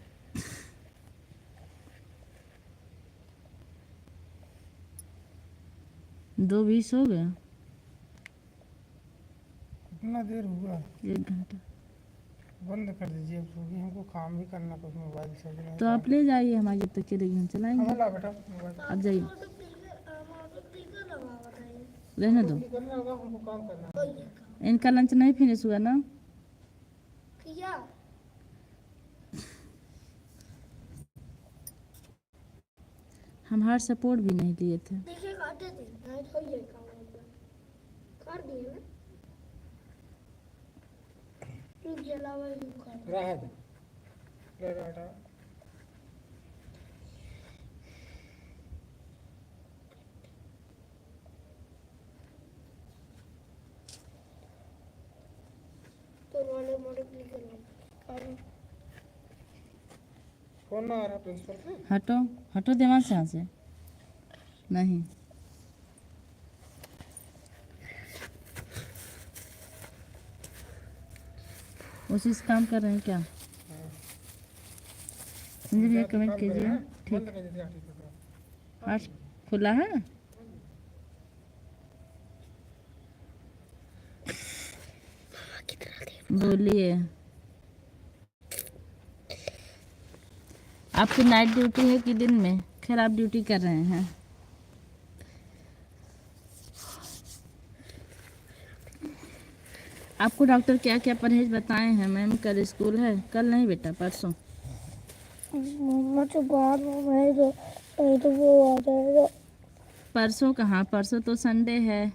दो 20 हो गया, कितना देर हुआ? 1 घंटा। बंद कर दीजिए अब, क्योंकि हमको काम भी करना कुछ मोबाइल से भी। तो आप ले जाइए, हमारी जब तक चलेगी हम चलाएंगे। हाँ ला बेटा मोबाइल। आप जाइए, ऑटो क्लिकर लगा बताइए। रहने दो, करना होगा, हमको काम करना है। कोई ये काम इनका लंच नहीं फिनिश हुआ ना? किया। हम हार्ड सपोर्ट भी नहीं लिए थे। देखिए काटे थे, नहीं तो ये काम होगा। कर दिए ना? रुक जलावा ही कर। रहा दे, ले बेटा। तो वाले मोड़े क्लिकर लगा। फोन ना आ रहा प्रिंसिपल का? हटो हटो दिमाग से, यहाँ से नहीं। उसी से काम कर रहे हैं क्या? संजय भैया कमेंट कीजिए। बंद ठीक, कर दीजिए आगे का। आज खुला है। बोलिए, आपकी नाइट ड्यूटी है कि दिन में? खैर आप ड्यूटी कर रहे हैं। आपको डॉक्टर क्या क्या परहेज बताए हैं मैम? कल स्कूल है? कल नहीं बेटा, परसों। मम्मा तो बाद में तो वो आ जाएगा। परसों कहाँ? परसों तो संडे है।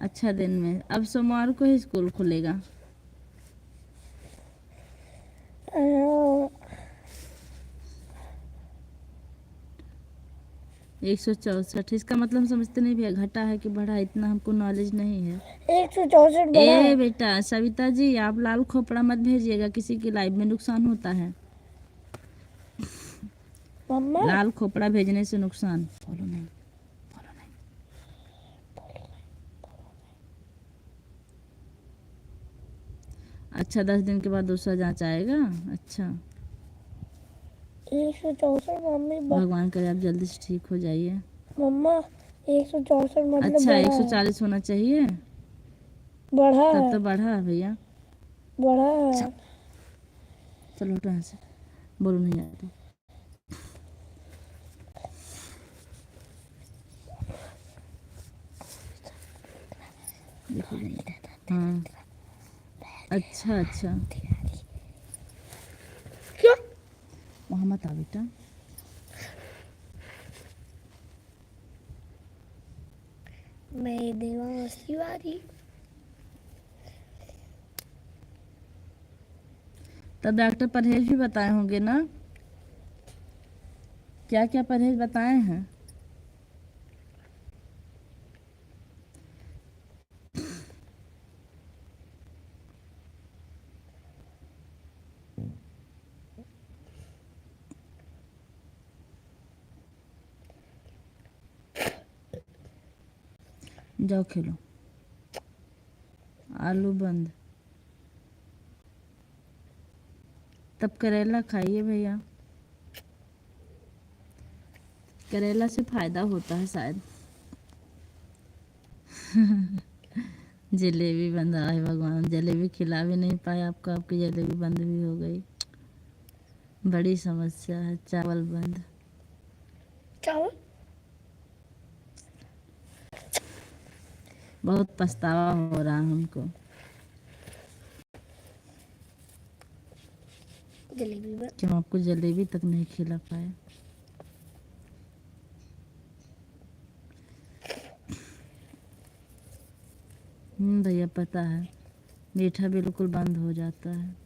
अच्छा दिन में, अब सोमवार को ही स्कूल खुलेगा। 164, इसका मतलब समझते नहीं भैया, घटा है कि बढ़ा, इतना हमको नॉलेज नहीं है। 164 बड़ा ए है। बेटा सविता जी, आप लाल खोपड़ा मत भेजिएगा, किसी की लाइफ में नुकसान होता है। मम्मा लाल खोपड़ा भेजने से नुकसान। बोलो नहीं, बोलो नहीं। अच्छा 10 दिन के बाद दूसरा जांच आएगा। अच्छा 164 मम्मी भगवान करे आप जल्दी से ठीक हो जाइए। मम्मा 164 मतलब अच्छा बड़ा है। 140 होना चाहिए, बड़ा तब है। तो बढ़ा है भैया। बड़ा है। चलो उठो यहाँ से, बोलो नहीं आती। देखो जाइए। हाँ अच्छा अच्छा, क्या? वहाँ मत आ बेटा। मैं देवा मस्ती वाली। तब डॉक्टर परहेज भी बताए होंगे ना, क्या क्या परहेज बताए हैं? जाओ खेलो। आलू बंद। तब करेला खाइए भैया, करेला से फायदा होता है शायद। जलेबी बंद है, भगवान जलेबी खिला भी नहीं पाए आपको, आपकी जलेबी बंद भी हो गई, बड़ी समस्या है। चावल बंद। चावल बहुत पछतावा हो रहा है हमको। जलेबी बन। कि हम आपको जलेबी तक नहीं खिला पाए। भैया पता है, मीठा बिल्कुल बंद हो जाता है।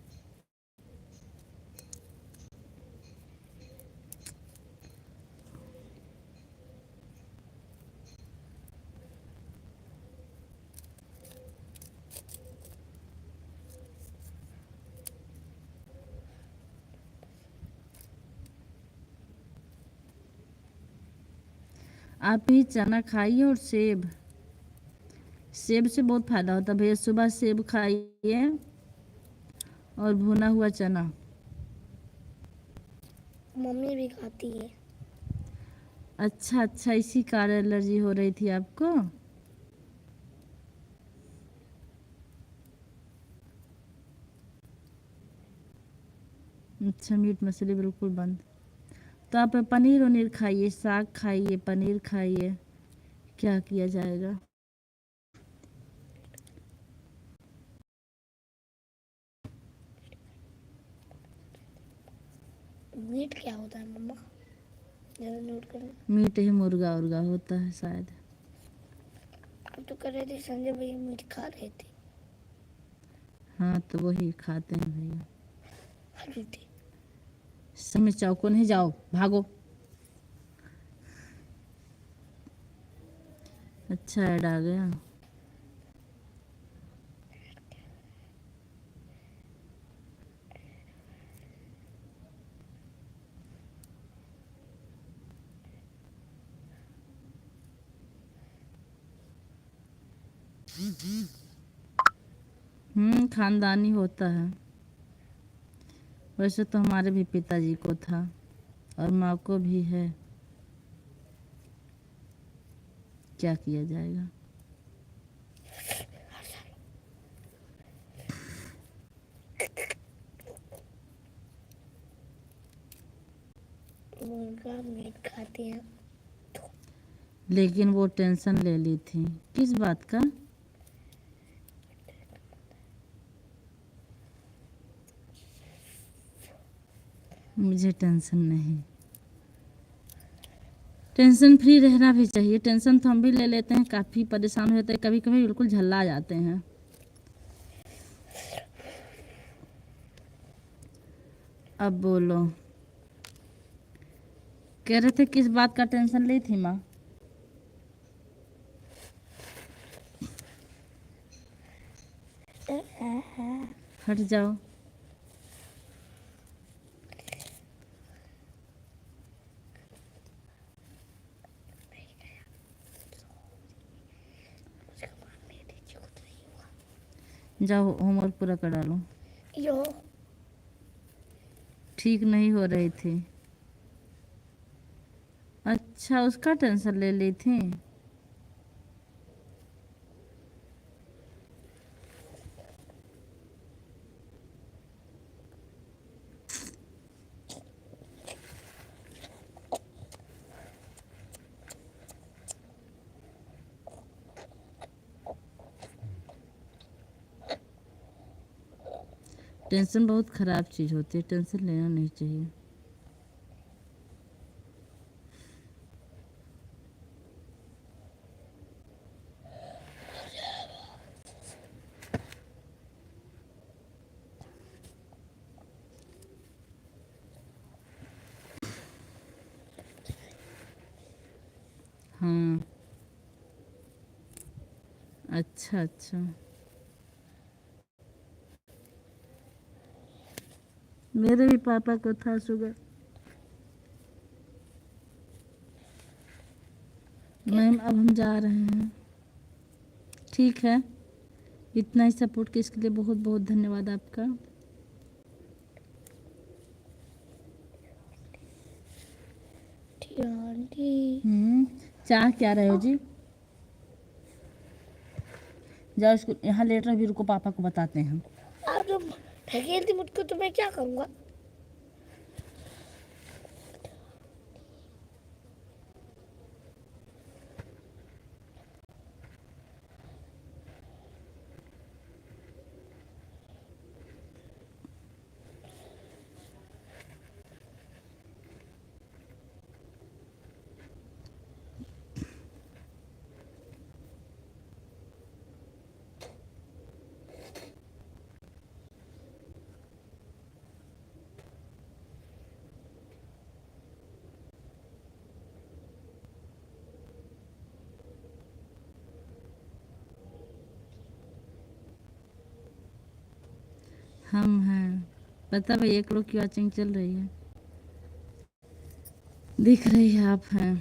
आप ही चना खाइए और सेब, सेब से बहुत फायदा होता है भैया। सुबह सेब खाइए और भुना हुआ चना। मम्मी भी खाती है। अच्छा अच्छा, इसी कारण एलर्जी हो रही थी आपको। अच्छा मीट मछली बिल्कुल बंद। तो आप पनीर वनीर खाइए, साग खाइए, पनीर खाइए, क्या किया जाएगा। मीट क्या होता है मम्मा? जरा नोट करना। मीट ही मुर्गा उर्गा होता है शायद। आप तो कर रहे थे संजय भैया मीट खा रहे थे। हाँ तो वही खाते हैं भैया। झूठी। समय चौको नहीं, जाओ भागो। अच्छा ऐड आ गया। खानदानी होता है। वैसे तो हमारे भी पिताजी को था और माँ को भी है, क्या किया जाएगा। मुर्गा मीट खाते हैं। लेकिन वो टेंशन ले ली थी, किस बात का? मुझे टेंशन नहीं, टेंशन फ्री रहना भी चाहिए। टेंशन तो हम भी ले लेते हैं, काफ़ी परेशान हो जाते हैं, कभी कभी बिल्कुल झल्ला जाते हैं। अब बोलो। कह रहे थे किस बात का टेंशन ली थी माँ? हट जाओ। जाओ होमवर्क पूरा कर डालो। यो ठीक नहीं हो रही थी। अच्छा, उसका टेंशन ले ली थी। टेंशन बहुत ख़राब चीज़ होती है, टेंशन लेना नहीं चाहिए। हाँ, अच्छा अच्छा। मेरे भी पापा को था शुगर। मैम अब हम जा रहे हैं। ठीक है, इतना ही सपोर्ट के इसके लिए बहुत बहुत धन्यवाद आपका। आंटी चाह क्या रहे हो जी? जाओ इसको यहाँ लेट रहे, भी रुको पापा को बताते हैं हम। आप जब ढकेलती मुझको तो मैं क्या करूँगा? हम हैं, पता भाई 1 करोड़ की वॉचिंग चल रही है, दिख रही है आप हैं।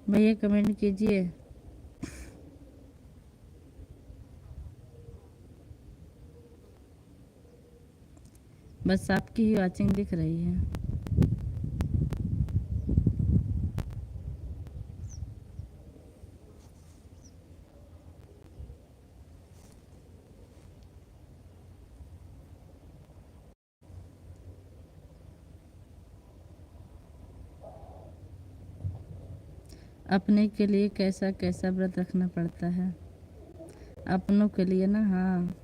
भैया कमेंट कीजिए। बस आपकी ही वॉचिंग दिख रही है। अपने के लिए कैसा कैसा व्रत रखना पड़ता है, अपनों के लिए ना। हाँ,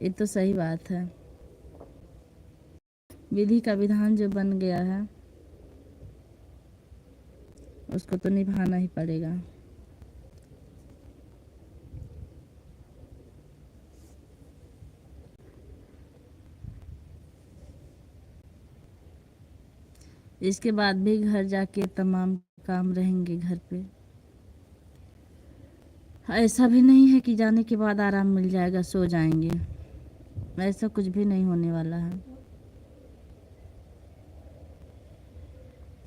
ये तो सही बात है। विधि का विधान जो बन गया है उसको तो निभाना ही पड़ेगा। इसके बाद भी घर जाके तमाम काम रहेंगे घर पे। ऐसा भी नहीं है कि जाने के बाद आराम मिल जाएगा, सो जाएंगे, ऐसा कुछ भी नहीं होने वाला है।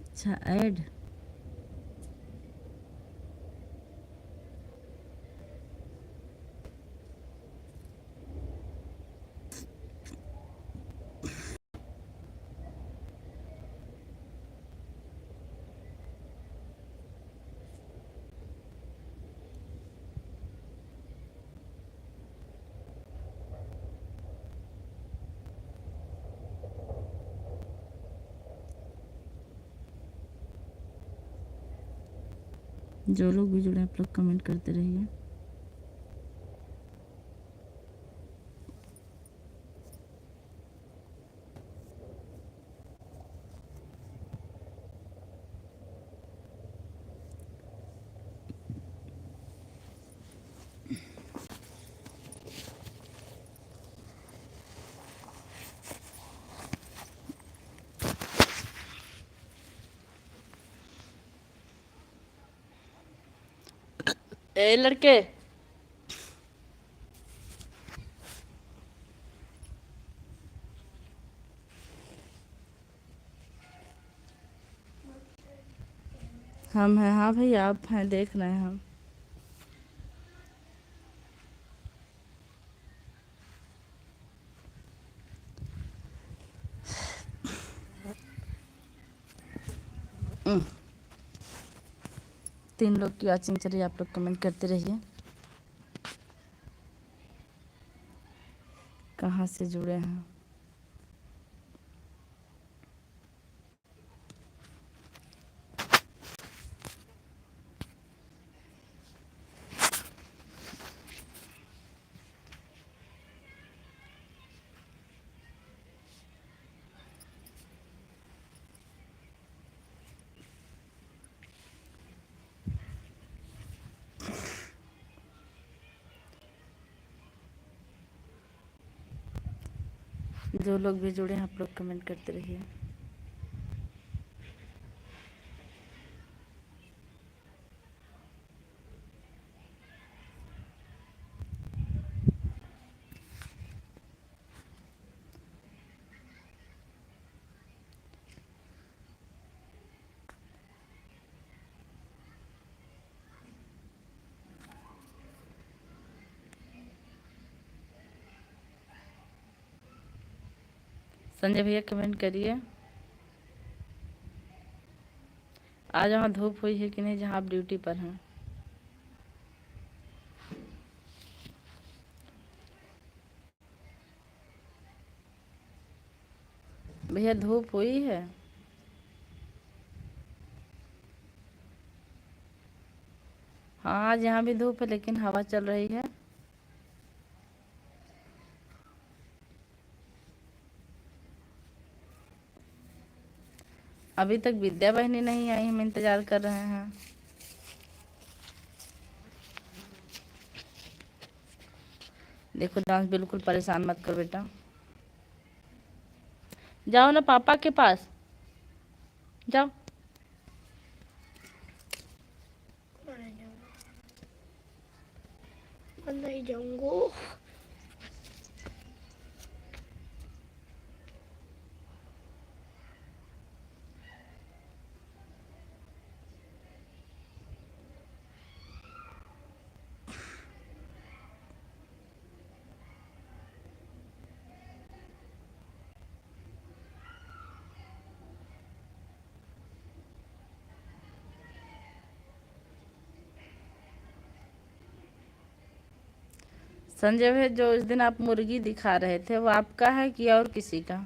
अच्छा, ऐड जो लोग भी जुड़े आप लोग कमेंट करते रहिए। ए लड़के, हम हैं। हाँ भाई आप हैं, देख रहे हैं हम। उम, 3 लोग की वॉचिंग चल रही है, आप लोग कमेंट करते रहिए। कहाँ से जुड़े हैं? जो लोग भी जुड़े हैं आप लोग कमेंट करते रहिए। संजय भैया कमेंट करिए। आज वहाँ धूप हुई है कि नहीं जहाँ आप ड्यूटी पर हैं? भैया धूप हुई है? हाँ आज यहाँ भी धूप है लेकिन हवा चल रही है। अभी तक विद्या बहनी नहीं आई, हम इंतजार कर रहे हैं। देखो डांस, बिल्कुल परेशान मत करो बेटा। जाओ ना पापा के पास, जाओ। नहीं जाऊंगा। संजय भैया जो उस दिन आप मुर्गी दिखा रहे थे वो आपका है कि और किसी का?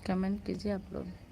कमेंट कीजिए आप लोग।